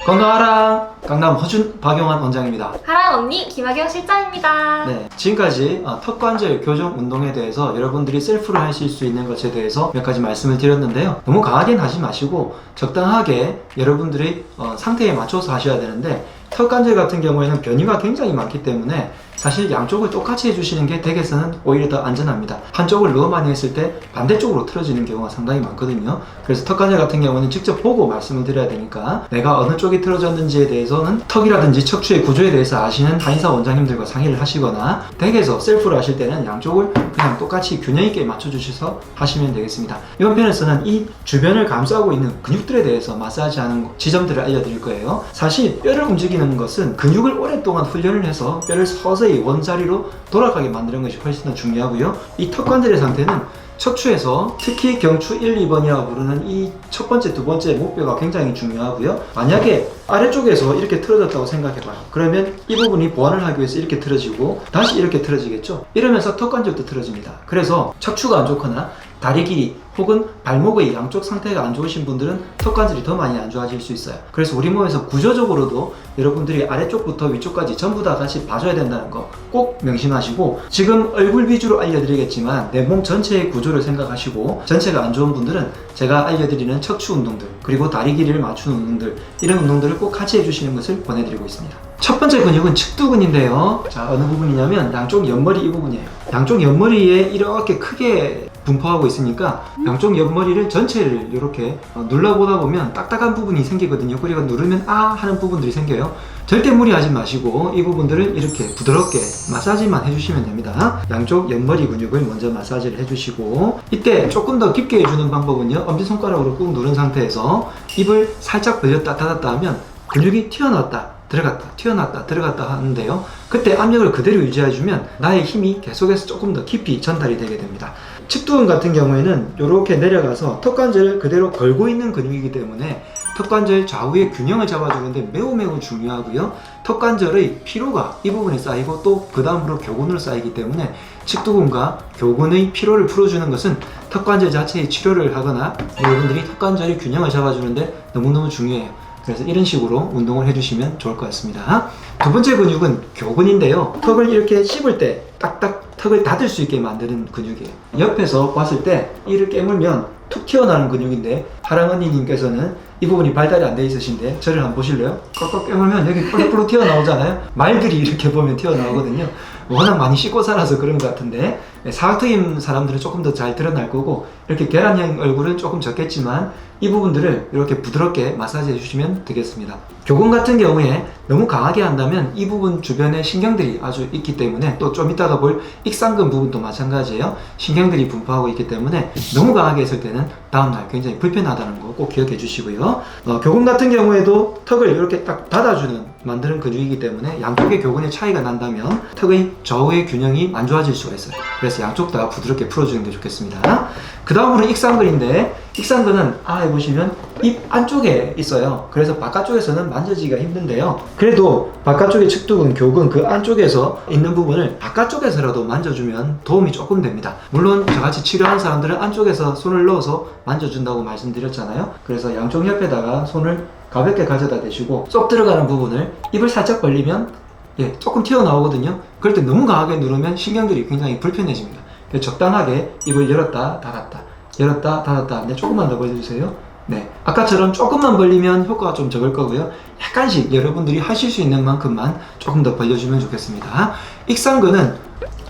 건강하라! 강남 허준 박용환 원장입니다. 하랑 언니 김학영 실장입니다. 네, 지금까지 턱관절 교정 운동에 대해서 여러분들이 셀프로 하실 수 있는 것에 대해서 몇 가지 말씀을 드렸는데요. 너무 강하게는 하지 마시고 적당하게 여러분들이 상태에 맞춰서 하셔야 되는데, 턱관절 같은 경우에는 변이가 굉장히 많기 때문에 사실 양쪽을 똑같이 해주시는 게 댁에서는 오히려 더 안전합니다. 한쪽을 너무 많이 했을 때 반대쪽으로 틀어지는 경우가 상당히 많거든요. 그래서 턱관절 같은 경우는 직접 보고 말씀을 드려야 되니까 내가 어느 쪽이 틀어졌는지에 대해서는 턱이라든지 척추의 구조에 대해서 아시는 한의사 원장님들과 상의를 하시거나, 댁에서 셀프로 하실 때는 양쪽을 그냥 똑같이 균형 있게 맞춰주셔서 하시면 되겠습니다. 이번 편에서는 이 주변을 감싸고 있는 근육들에 대해서 마사지하는 지점들을 알려드릴 거예요. 사실 뼈를 움직이는 것은 근육을 오랫동안 훈련을 해서 뼈를 서서히 원자리로 돌아가게 만드는 것이 훨씬 더 중요하고요. 이 턱관절의 상태는 척추에서 특히 경추 1, 2번이라고 부르는 이 첫 번째, 두 번째 목뼈가 굉장히 중요하고요. 만약에 아래쪽에서 이렇게 틀어졌다고 생각해봐요. 그러면 이 부분이 보완을 하기 위해서 이렇게 틀어지고 다시 이렇게 틀어지겠죠? 이러면서 턱관절도 틀어집니다. 그래서 척추가 안 좋거나 다리 길이 혹은 발목의 양쪽 상태가 안 좋으신 분들은 턱관절이 더 많이 안 좋아질 수 있어요. 그래서 우리 몸에서 구조적으로도 여러분들이 아래쪽부터 위쪽까지 전부 다 같이 봐줘야 된다는 거 꼭 명심하시고, 지금 얼굴 위주로 알려드리겠지만 내 몸 전체의 구조를 생각하시고, 전체가 안 좋은 분들은 제가 알려드리는 척추 운동들 그리고 다리 길이를 맞추는 운동들, 이런 운동들을 꼭 같이 해주시는 것을 권해드리고 있습니다. 첫 번째 근육은 측두근인데요. 자, 어느 부분이냐면 양쪽 옆머리 이 부분이에요. 양쪽 옆머리에 이렇게 크게 분포하고 있으니까 양쪽 옆머리를 전체를 이렇게 눌러보다 보면 딱딱한 부분이 생기거든요. 그리고 누르면 아 하는 부분들이 생겨요. 절대 무리하지 마시고 이 부분들을 이렇게 부드럽게 마사지만 해주시면 됩니다. 양쪽 옆머리 근육을 먼저 마사지를 해주시고, 이때 조금 더 깊게 해주는 방법은요, 엄지손가락으로 꾹 누른 상태에서 입을 살짝 벌렸다 닫았다 하면 근육이 튀어나왔다 들어갔다 튀어나왔다 들어갔다 하는데요, 그때 압력을 그대로 유지해주면 나의 힘이 계속해서 조금 더 깊이 전달이 되게 됩니다. 측두근 같은 경우에는 이렇게 내려가서 턱관절을 그대로 걸고 있는 근육이기 때문에 턱관절 좌우의 균형을 잡아주는데 매우 중요하고요. 턱관절의 피로가 이 부분에 쌓이고 또 그 다음으로 교근으로 쌓이기 때문에 측두근과 교근의 피로를 풀어주는 것은 턱관절 자체의 치료를 하거나 여러분들이 턱관절의 균형을 잡아주는데 너무너무 중요해요. 그래서 이런 식으로 운동을 해주시면 좋을 것 같습니다. 두 번째 근육은 교근인데요. 턱을 이렇게 씹을 때 딱딱 턱을 닫을 수 있게 만드는 근육이에요. 옆에서 봤을 때 이를 깨물면 툭 튀어나오는 근육인데, 하랑 언니님께서는 이 부분이 발달이 안 돼 있으신데 저를 한번 보실래요? 꽉꽉 깨물면 여기 뿔룩뿔룩 튀어나오잖아요. 말들이 이렇게 보면 튀어나오거든요. 워낙 많이 씻고 살아서 그런 것 같은데, 사각턱인 사람들은 조금 더 잘 드러날 거고, 이렇게 계란형 얼굴은 조금 적겠지만 이 부분들을 이렇게 부드럽게 마사지 해주시면 되겠습니다. 교근 같은 경우에 너무 강하게 한다면 이 부분 주변에 신경들이 아주 있기 때문에, 또 좀 이따가 볼 익상근 부분도 마찬가지예요. 신경들이 분포하고 있기 때문에 너무 강하게 했을 때는 다음날 굉장히 불편하다는 거 꼭 기억해 주시고요. 교근 같은 경우에도 턱을 이렇게 딱 닫아주는 만드는 근육이기 때문에 양쪽의 교근의 차이가 난다면 턱의 좌우의 균형이 안 좋아질 수가 있어요. 그래서 양쪽 다 부드럽게 풀어주는 게 좋겠습니다. 그 다음으로 익상근인데, 익상근은 해보시면 입 안쪽에 있어요. 그래서 바깥쪽에서는 만져지기가 힘든데요, 그래도 바깥쪽의 측두근, 교근 그 안쪽에서 있는 부분을 바깥쪽에서라도 만져주면 도움이 조금 됩니다. 물론 저같이 치료하는 사람들은 안쪽에서 손을 넣어서 만져준다고 말씀드렸잖아요. 그래서 양쪽 옆에다가 손을 가볍게 가져다 대시고 쏙 들어가는 부분을 입을 살짝 벌리면 조금 튀어나오거든요. 그럴 때 너무 강하게 누르면 신경들이 굉장히 불편해집니다. 그래서 적당하게 입을 열었다 닫았다 열었다 닫았다 하는데 조금만 더 벌려주세요. 네, 아까처럼 조금만 벌리면 효과가 좀 적을 거고요. 약간씩 여러분들이 하실 수 있는 만큼만 조금 더 벌려주면 좋겠습니다. 익상근은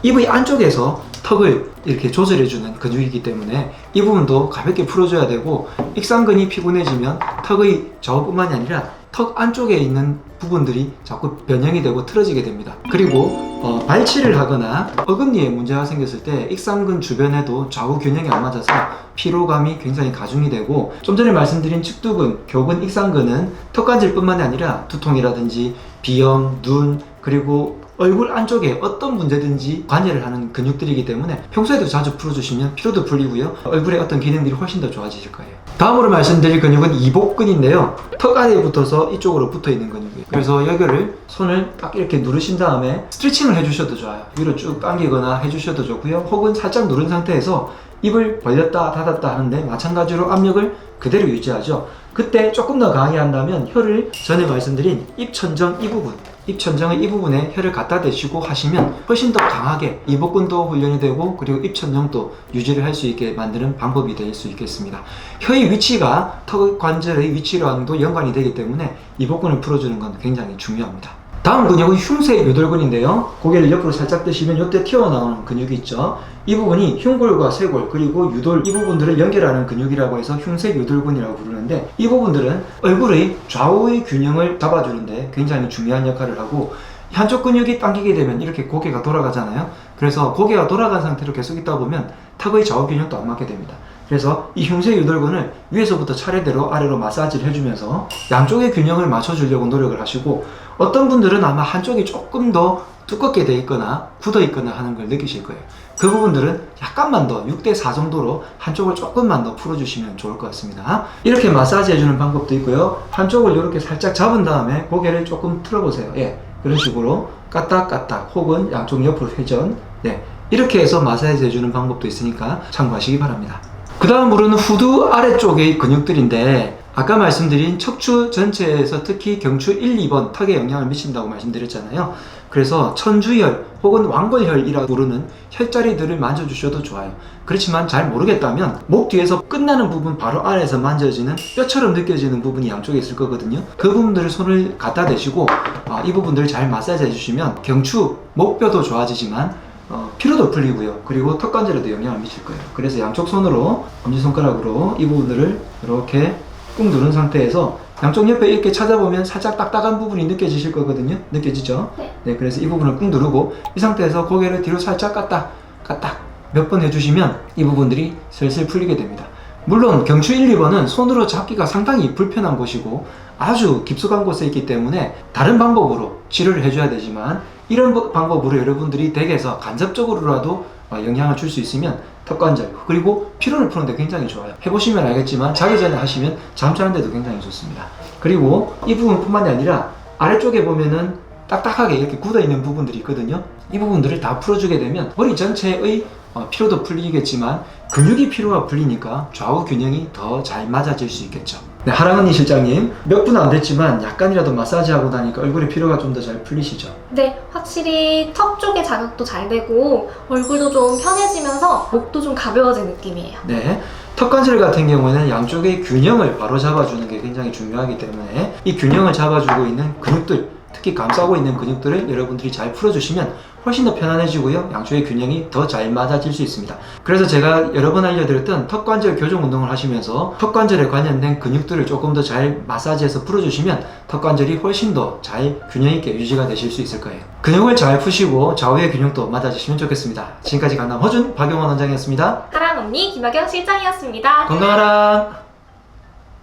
입의 안쪽에서 턱을 이렇게 조절해주는 근육이기 때문에 이 부분도 가볍게 풀어줘야 되고, 익상근이 피곤해지면 턱의 좌우뿐만이 아니라 턱 안쪽에 있는 부분들이 자꾸 변형이 되고 틀어지게 됩니다. 그리고 발치를 하거나 어금니에 문제가 생겼을 때 익상근 주변에도 좌우 균형이 안 맞아서 피로감이 굉장히 가중이 되고, 좀 전에 말씀드린 측두근, 교근, 익상근은 턱관절뿐만이 아니라 두통이라든지 비염, 눈, 그리고 얼굴 안쪽에 어떤 문제든지 관여를 하는 근육들이기 때문에 평소에도 자주 풀어주시면 피로도 풀리고요, 얼굴의 어떤 기능들이 훨씬 더 좋아지실 거예요. 다음으로 말씀드릴 근육은 이복근인데요. 턱 안에 붙어서 이쪽으로 붙어 있는 근육이에요. 그래서 여기를 손을 딱 이렇게 누르신 다음에 스트레칭을 해주셔도 좋아요. 위로 쭉 당기거나 해주셔도 좋고요, 혹은 살짝 누른 상태에서 입을 벌렸다 닫았다 하는데 마찬가지로 압력을 그대로 유지하죠. 그때 조금 더 강하게 한다면 혀를 전에 말씀드린 입천정 이 부분, 입천정의 이 부분에 혀를 갖다 대시고 하시면 훨씬 더 강하게 이복근도 훈련이 되고 그리고 입천정도 유지를 할 수 있게 만드는 방법이 될 수 있겠습니다. 혀의 위치가 턱 관절의 위치랑도 연관이 되기 때문에 이복근을 풀어주는 건 굉장히 중요합니다. 다음 근육은 흉쇄 요돌근인데요. 고개를 옆으로 살짝 드시면 이때 튀어나오는 근육이 있죠. 이 부분이 흉골과 쇄골 그리고 유돌 이 부분들을 연결하는 근육이라고 해서 흉쇄 요돌근이라고 부르는데 이 부분들은 얼굴의 좌우의 균형을 잡아주는데 굉장히 중요한 역할을 하고 한쪽 근육이 당기게 되면 이렇게 고개가 돌아가잖아요. 그래서 고개가 돌아간 상태로 계속 있다 보면 턱의 좌우 균형도 안 맞게 됩니다. 그래서 이 흉쇄 요돌근을 위에서부터 차례대로 아래로 마사지를 해주면서 양쪽의 균형을 맞춰주려고 노력을 하시고 어떤 분들은 아마 한쪽이 조금 더 두껍게 돼 있거나 굳어 있거나 하는 걸 느끼실 거예요. 그 부분들은 약간만 더 6대4 정도로 한쪽을 조금만 더 풀어주시면 좋을 것 같습니다. 이렇게 마사지 해주는 방법도 있고요. 한쪽을 이렇게 살짝 잡은 다음에 고개를 조금 틀어보세요. 예, 그런 식으로 까딱까딱 혹은 양쪽 옆으로 회전, 네, 이렇게 해서 마사지 해주는 방법도 있으니까 참고하시기 바랍니다. 그 다음 부분은 후두 아래쪽의 근육들인데 아까 말씀드린 척추 전체에서 특히 경추 1, 2번 턱에 영향을 미친다고 말씀드렸잖아요. 그래서 천주혈 혹은 왕골혈이라고 부르는 혈자리들을 만져주셔도 좋아요. 그렇지만 잘 모르겠다면 목 뒤에서 끝나는 부분 바로 아래에서 만져지는 뼈처럼 느껴지는 부분이 양쪽에 있을 거거든요. 그 부분들을 손을 갖다 대시고 이 부분들을 잘 마사지 해주시면 경추, 목뼈도 좋아지지만 피로도 풀리고요. 그리고 턱관절에도 영향을 미칠 거예요. 그래서 양쪽 손으로 엄지손가락으로 이 부분들을 이렇게 꾹 누른 상태에서 양쪽 옆에 이렇게 찾아보면 살짝 딱딱한 부분이 느껴지실 거거든요. 느껴지죠? 네, 그래서 이 부분을 꾹 누르고 이 상태에서 고개를 뒤로 살짝 까딱 몇 번 해주시면 이 부분들이 슬슬 풀리게 됩니다. 물론 경추 1, 2번은 손으로 잡기가 상당히 불편한 곳이고 아주 깊숙한 곳에 있기 때문에 다른 방법으로 치료를 해줘야 되지만 이런 방법으로 여러분들이 댁에서 간접적으로라도 영향을 줄 수 있으면 턱관절 그리고 피로를 푸는데 굉장히 좋아요. 해보시면 알겠지만 자기 전에 하시면 잠자는데도 굉장히 좋습니다. 그리고 이 부분뿐만이 아니라 아래쪽에 보면은 딱딱하게 이렇게 굳어있는 부분들이 있거든요. 이 부분들을 다 풀어주게 되면 머리 전체의 피로도 풀리겠지만 근육이 피로가 풀리니까 좌우 균형이 더 잘 맞아질 수 있겠죠. 네, 하랑언니 실장님 몇 분 안 됐지만 약간이라도 마사지 하고 나니까 얼굴의 피로가 좀 더 잘 풀리시죠? 네, 확실히 턱 쪽에 자극도 잘 되고 얼굴도 좀 편해지면서 목도 좀 가벼워진 느낌이에요. 네, 턱관절 같은 경우에는 양쪽의 균형을 바로 잡아주는 게 굉장히 중요하기 때문에 이 균형을 잡아주고 있는 근육들 특히 감싸고 있는 근육들을 여러분들이 잘 풀어주시면 훨씬 더 편안해지고요. 양쪽의 균형이 더 잘 맞아질 수 있습니다. 그래서 제가 여러 번 알려드렸던 턱관절 교정 운동을 하시면서 턱관절에 관련된 근육들을 조금 더 잘 마사지해서 풀어주시면 턱관절이 훨씬 더 잘 균형 있게 유지가 되실 수 있을 거예요. 근육을 잘 푸시고 좌우의 균형도 맞아주시면 좋겠습니다. 지금까지 강남 허준 박용원 원장이었습니다. 하랑 언니 김학영 실장이었습니다. 건강하라.